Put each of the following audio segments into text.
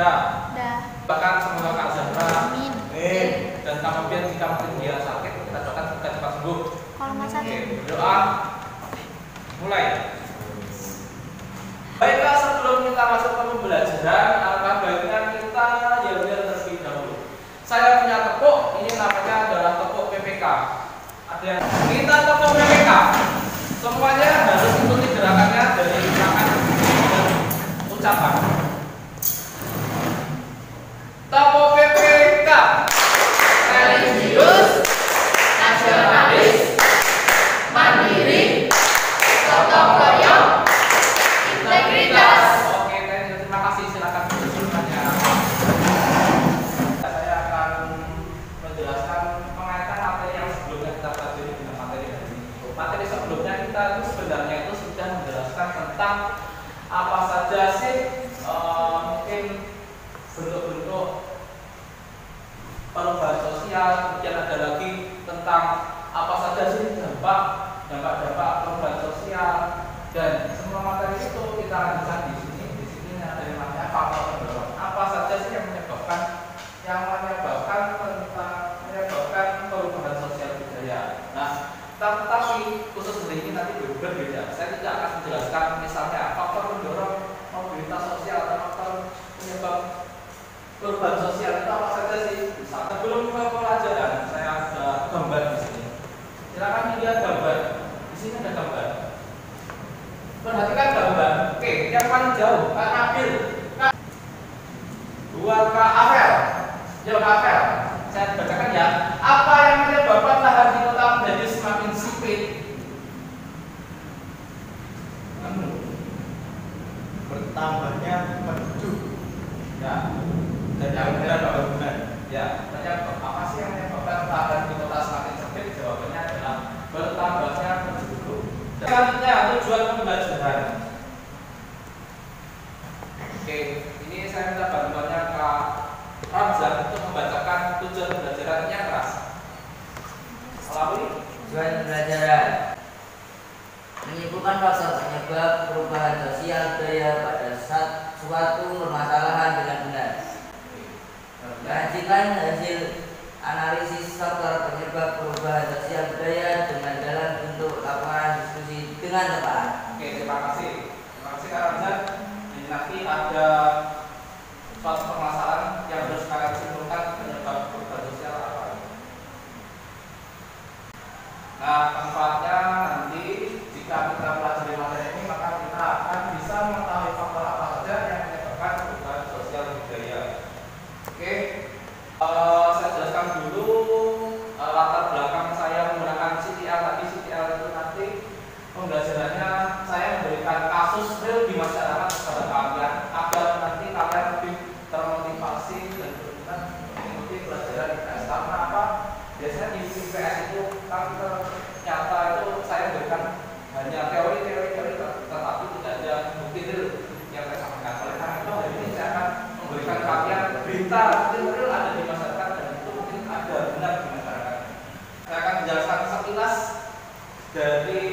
Udah. Udah. Bahkan semoga Kak Zahra Amin. dan Kak Novian jika mungkin dia sakit, kita doakan semoga cepat sembuh. Kalau nggak sakit. Berdoa. Mulai. Baiklah, sebelum kita masuk ke pembelajaran, alangkah baiknya kita yel-yel terlebih dahulu. Saya punya tepuk, ini namanya adalah tepuk PPK. Ada yang kita tepuk PPK. Semuanya harus ikuti gerakannya dari tangan dan ucapan. Tepuk PPK. Religius, nasionalis, mandiri, gotong royong, integritas. Oke, terima kasih. Silakan bertanya. Saya akan menjelaskan pengaitan materi yang sebelumnya kita pelajari dengan materi hari ini. Materi sebelumnya kita itu sebenarnya itu sudah menjelaskan tentang apa saja sih mungkin bentuk-bentuk perubahan sosial. Kemudian ada lagi tentang apa saja sih dampak-dampak perubahan sosial, dan semua materi itu kita lanjutkan di sini. Di sini ada yang namanya faktor pendorong. Apa saja sih yang menyebabkan perubahan sosial budaya. Nah, tapi khusus hari ini nanti berbeda. Saya tidak akan menjelaskan misalnya faktor pendorong mobilitas sosial atau faktor penyebab perubahan sosial itu apa saja sih. Sebelum ke pelajaran, saya ada gambar di sini. Silakan lihat gambar. Di sini ada gambar. Perhatikan gambar. Oke, yang paling jauh, Kak Nabil. Buat Kak Afel. Yo, Kak Afel. Saya bacakan ya. Apa yang menyebabkan lahan di kota menjadi semakin sempit? Bertambahnya penduduk. Ya. Dan yang benar. Ya. Tanya apa sih yang menyebabkan lahan di kota semakin sempit? Jawabannya adalah bertambahnya penduduk. Selanjutnya tujuan pembelajaran. Oke, ini saya minta bantuannya Kak Ramzan untuk membacakan tujuan pembelajarannya keras. Melalui Tujuan pembelajaran menyimpulkan faktor penyebab perubahan sosial budaya pada suatu permasalahan dengan benar. Kajikan hasil analisis faktor penyebab perubahan sosial budaya dengan dalam bentuk laporan diskusi dengan tepat. Oke, terima kasih. Terima kasih Kak Ramzan. Jadi nanti ada suatu permasalahan yang harus kalian simpulkan penyebab perubahan sosial apa. Nah, manfaatnya nanti jika kita pelajari materi ini, maka kita akan bisa mengetahui faktor apa saja yang menyebabkan perubahan sosial budaya. Oke, saya jelaskan dulu latar belakang saya menggunakan CTL tadi. CTL itu nanti pembelajarannya saya memberikan kasus real di masyarakat kepada kalian agar nanti kalian lebih termotivasi dan berminat mengikuti pelajaran IPS. Karena apa? Biasanya di IPS itu kan ternyata itu saya berikan hanya teori-teori tetapi tidak ada bukti real yang saya sampaikan. Oleh karena itu hari ini saya akan memberikan kalian berita real ada di masyarakat dan itu mungkin ada benar di masyarakat. Saya akan menjelaskan sekilas dari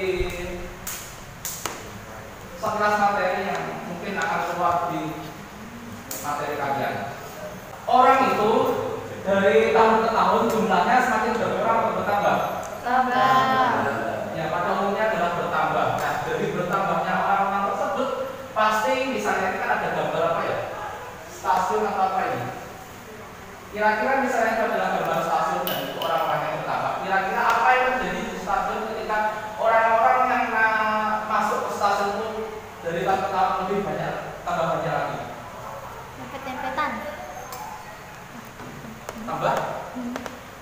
sekilas materi yang mungkin akan keluar di materi kalian. Orang itu dari tahun ke tahun jumlahnya semakin berkurang atau bertambah? Ya, pada umumnya adalah bertambah. Nah, dari bertambahnya orang-orang tersebut pasti misalnya ini kan ada gambar apa ya? Stasiun atau apa ini? Kira-kira misalnya itu adalah gambar stasiun dan itu orang-orang yang bertambah. Kira-kira apa yang terjadi di stasiun ketika orang-orang yang masuk ke stasiun itu dari tahun ke tahun lebih banyak, tambah banyak lagi? Dempet-dempetan. Tambah?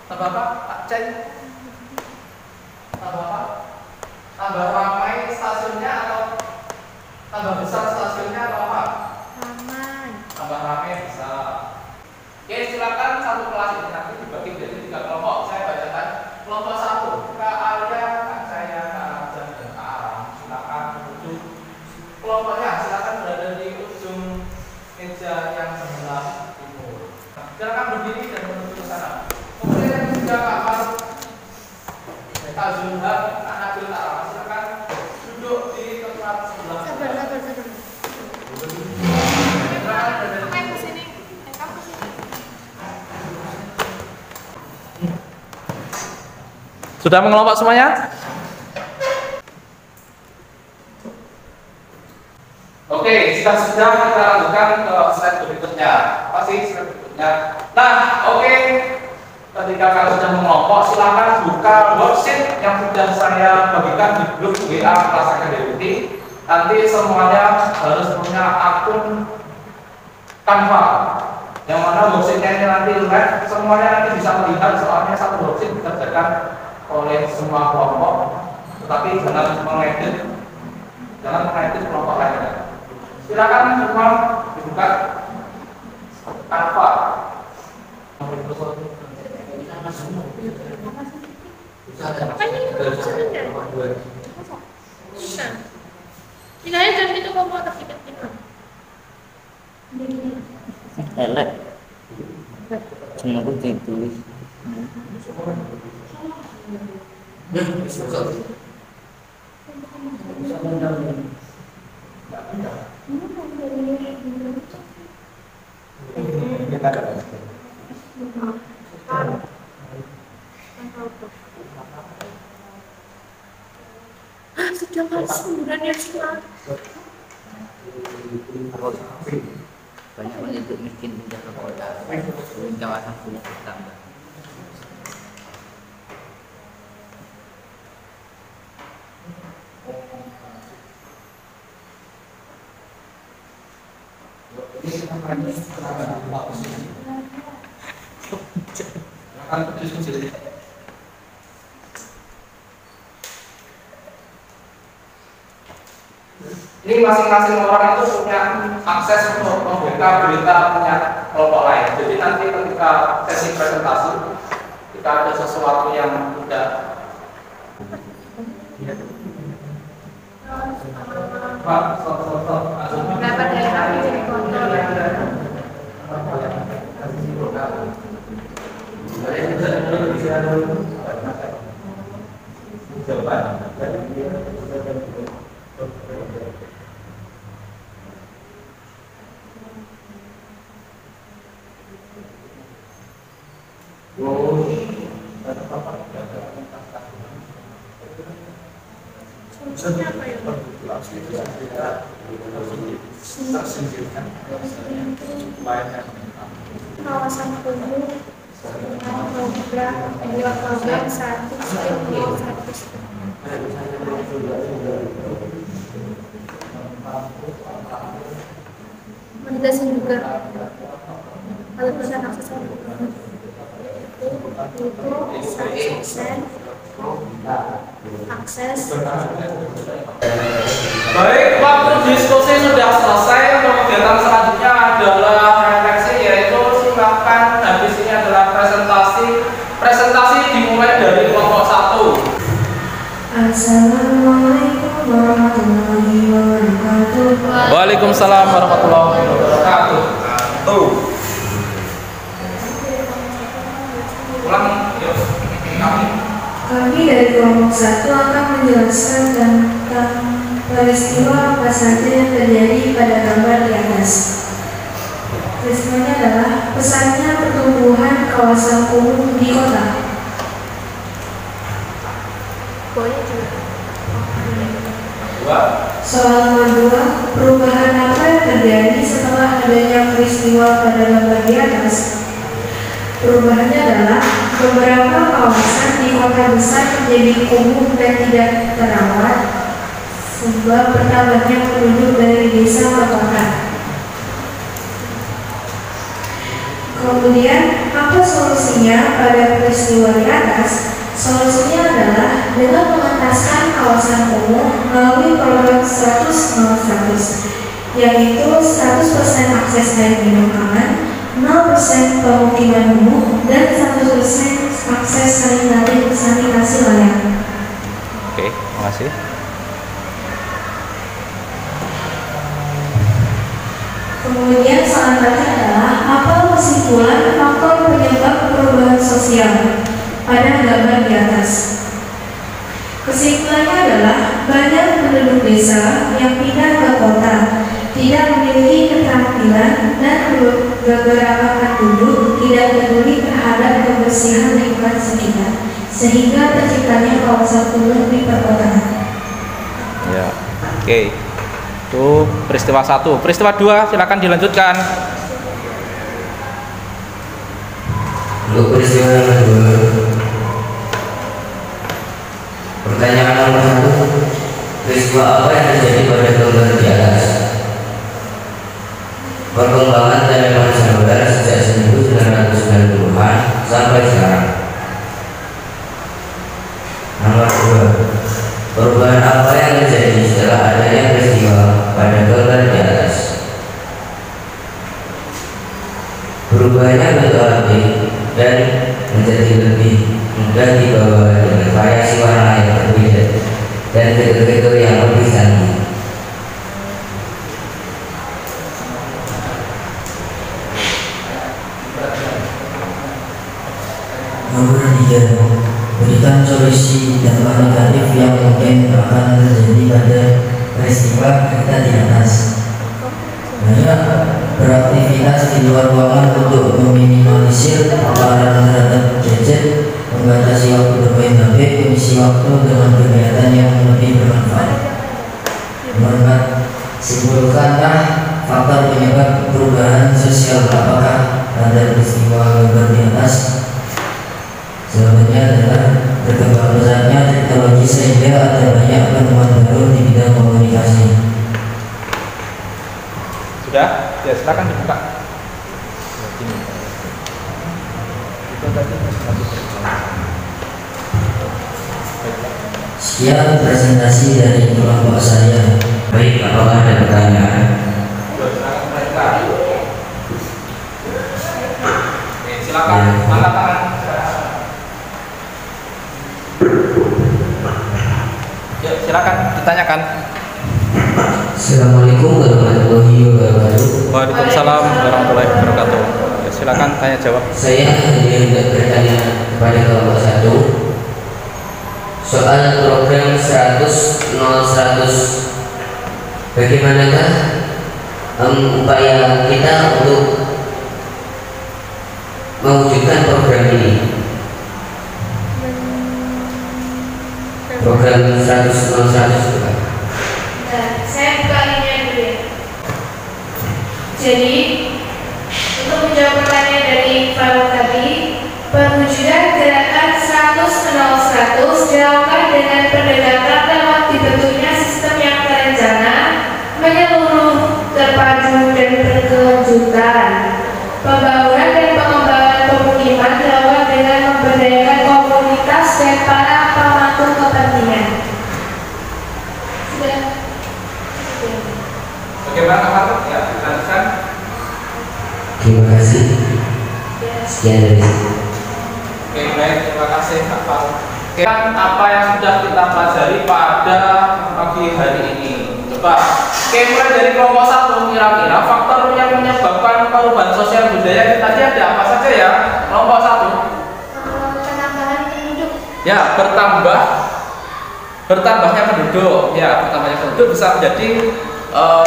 Tambah apa? Pak Ceng? Tambah apa? Tambah ramai stasiunnya atau tambah besar stasiunnya atau apa? Ramai. Tambah ramai bisa. Oke, silakan satu kelas ini nanti dibagi menjadi 3 kelompok. Saya bacakan kelompok 1, Kak Alia, Kak Saya, Kak Ramzan, dan Kak Aram. Silakan menuju kelompoknya. Silakan berada di ujung meja yang sebelah timur. Silakan berdiri dan menuju ke sana. Kemudian yang ketiga Kak Faruk, Kak Zulhab, Kak Nabil, Kak Rama. Silakan duduk di tempat sebelah. Sabar. Sudah mengelompok semuanya? Oke, jika sudah kita lanjutkan ke slide berikutnya. Apa sih slide berikutnya? Nah, oke. Ketika kalian sudah mengelompok, silakan buka worksheet yang sudah saya bagikan di grup WA kelas akademik. Nanti semuanya harus punya akun Canva, yang mana worksheetnya ini nanti live, semuanya nanti bisa melihat, soalnya satu worksheet dikerjakan oleh semua kelompok, tetapi jangan mengedit kelompok lainnya. Silakan semua dibuka Canva. Nilainya jam itu kamu atas tiket-tiket. Elek. Cuma aku tulis. Sudah masuk bulan yang setelah. Banyak penduduk miskin pindah ke kota, kawasan sulit bertambah. Ini masing-masing orang itu punya akses untuk membuka berita punya kelompok lain. Jadi nanti ketika sesi presentasi, jika ada sesuatu yang tidak Dapat dari kami jadi kontrol. Solusinya apa ya? Kawasan kumuh dengan program 1 menjelasin juga kalau bisa akses akses. Baik, waktu diskusi sudah selesai. Untuk kegiatan selanjutnya adalah refleksi, yaitu silakan habis ini adalah presentasi dimulai dari kelompok 1. Assalamualaikum warahmatullahi wabarakatuh. Waalaikumsalam warahmatullahi wabarakatuh. Ulang, yuk. Kami dari kelompok 1 akan menjelaskan tentang peristiwa apa saja yang terjadi pada gambar di atas. Peristiwanya adalah pesatnya pertumbuhan kawasan kumuh di kota. Soal nomor 2, perubahan apa yang terjadi setelah adanya peristiwa pada gambar di atas? Perubahannya adalah beberapa kawasan di kota besar menjadi kumuh dan tidak terawat sebab bertambahnya penduduk dari desa ke kota. Kemudian, apa solusinya pada peristiwa di atas? Solusinya adalah dengan mengentaskan kawasan kumuh melalui program 100-100, yaitu 100% akses air minum aman, 0% pemukiman kumuh, dan 100% akses sanitasi layak. Oke, terima kasih. Kemudian selanjutnya adalah apa kesimpulan faktor penyebab perubahan sosial pada gambar di atas. Kesimpulannya adalah banyak penduduk desa yang pindah ke kota, tidak memiliki keterampilan, dan beberapa penduduk tidak peduli terhadap kebersihan lingkungan sekitar, sehingga terciptanya kawasan kumuh di perkotaan. Ya, oke. Itu peristiwa 1. Peristiwa 2, silakan dilanjutkan. Untuk peristiwa yang kedua, pertanyaan nomor 1, peristiwa apa yang terjadi pada gambar di atas? Perkembangan tanaman seluler sejak 1990-an sampai sekarang. Nomor 2, perubahan apa yang terjadi setelah adanya peristiwa pada gambar di atas? Perubahannya bentuk api dan menjadi lebih mudah dibawa dengan variasi warna yang berbeda dan fitur-fitur yang lebih canggih. Nomor 3, berikan solusi dampak negatif yang mungkin akan terjadi pada peristiwa kita di atas. Banyak beraktivitas di luar ruangan untuk meminimalisir paparan terhadap gadget, membatasi waktu bermain HP, mengisi waktu dengan kegiatan yang lebih bermanfaat. Nomor 4, simpulkanlah faktor penyebab perubahan sosial. Apakah ada peristiwa gambar di atas? Jawabannya adalah berkembang pesatnya teknologi sehingga ada banyak penemuan baru di bidang komunikasi. Sudah? Ya, silakan dibuka. Sekian presentasi dari kelompok saya. Baik, apakah ada pertanyaan? Oke, silakan angkat tangan. Ya, silakan ditanyakan. Assalamualaikum warahmatullahi wabarakatuh. Waalaikumsalam warahmatullahi wabarakatuh. Ya, silakan tanya jawab. Saya hendak bertanya kepada kelompok 1 soal program 100 bagaimanakah upaya kita untuk mewujudkan program ini? Program 100 juga. Saya buka linknya dulu ya. Jadi untuk menjawab pertanyaan dari Faruk tadi, perwujudan gerakan 100 dilakukan dengan pendekatan lewat dibentuknya sistem yang terencana, menyeluruh, terpadu dan berkelanjutan. Pembangunan dan pengembangan pemukiman dilakukan dengan memberdayakan komunitas dan para pemangku kepentingan. Sudah. Bagaimana Pak? Ya, dilanjutkan. Terima kasih. Sekian dari saya. Oke, baik, terima kasih Pak Faruk. Oke, apa yang sudah kita pelajari pada pagi hari ini? Coba, oke, mulai dari kelompok 1, kira-kira faktor yang menyebabkan perubahan sosial budaya tadi ada apa saja ya? Kelompok 1. Penambahan penduduk. Ya, bertambahnya penduduk. Ya, bertambahnya penduduk bisa menjadi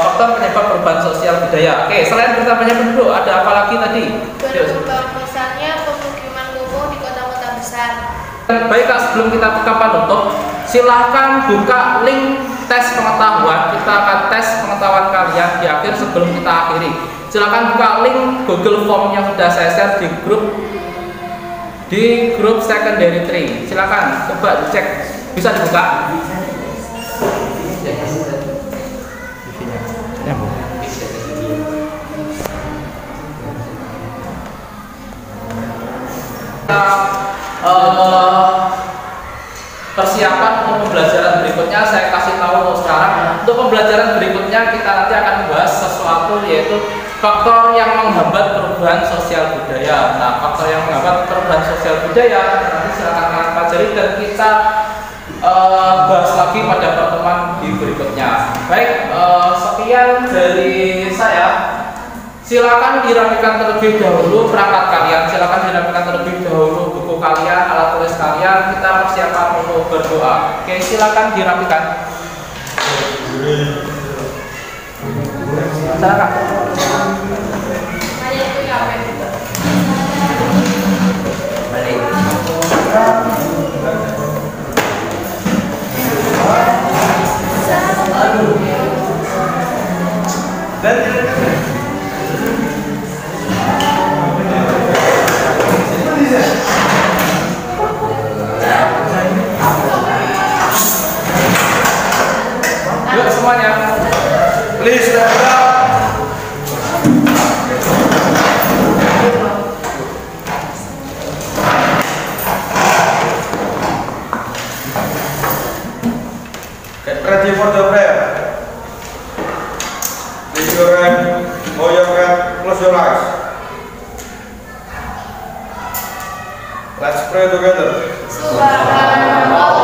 faktor penyebab perubahan sosial budaya. Oke, selain bertambahnya penduduk, ada apa lagi tadi? Berkembang besarnya pemukiman kumuh di kota-kota besar. Baik Kak, sebelum kita buka penutup, silahkan buka link tes pengetahuan. Kita akan tes pengetahuan kalian di akhir sebelum kita akhiri. Silahkan buka link Google Form yang sudah saya share di grup secondary 3. Silahkan coba dicek, bisa dibuka. Persiapan untuk pembelajaran berikutnya saya kasih tahu sekarang. Untuk pembelajaran berikutnya kita nanti akan membahas sesuatu, yaitu faktor yang menghambat perubahan sosial budaya. Nah, faktor yang menghambat perubahan sosial budaya nanti silakan kalian pelajari dan kita bahas lagi pada pertemuan di berikutnya. Baik, sekian dari saya. Silakan dirapikan terlebih dahulu perangkat kalian, silakan dirapikan terlebih dahulu buku kalian, alat tulis kalian. Kita persiapan untuk berdoa. Oke, silakan dirapikan. Silakan. Balik. Yuk semuanya, please stand up. Get ready for the prayer. Lift your hand, bow your head, close your eyes. Let's pray together. Subhanallah.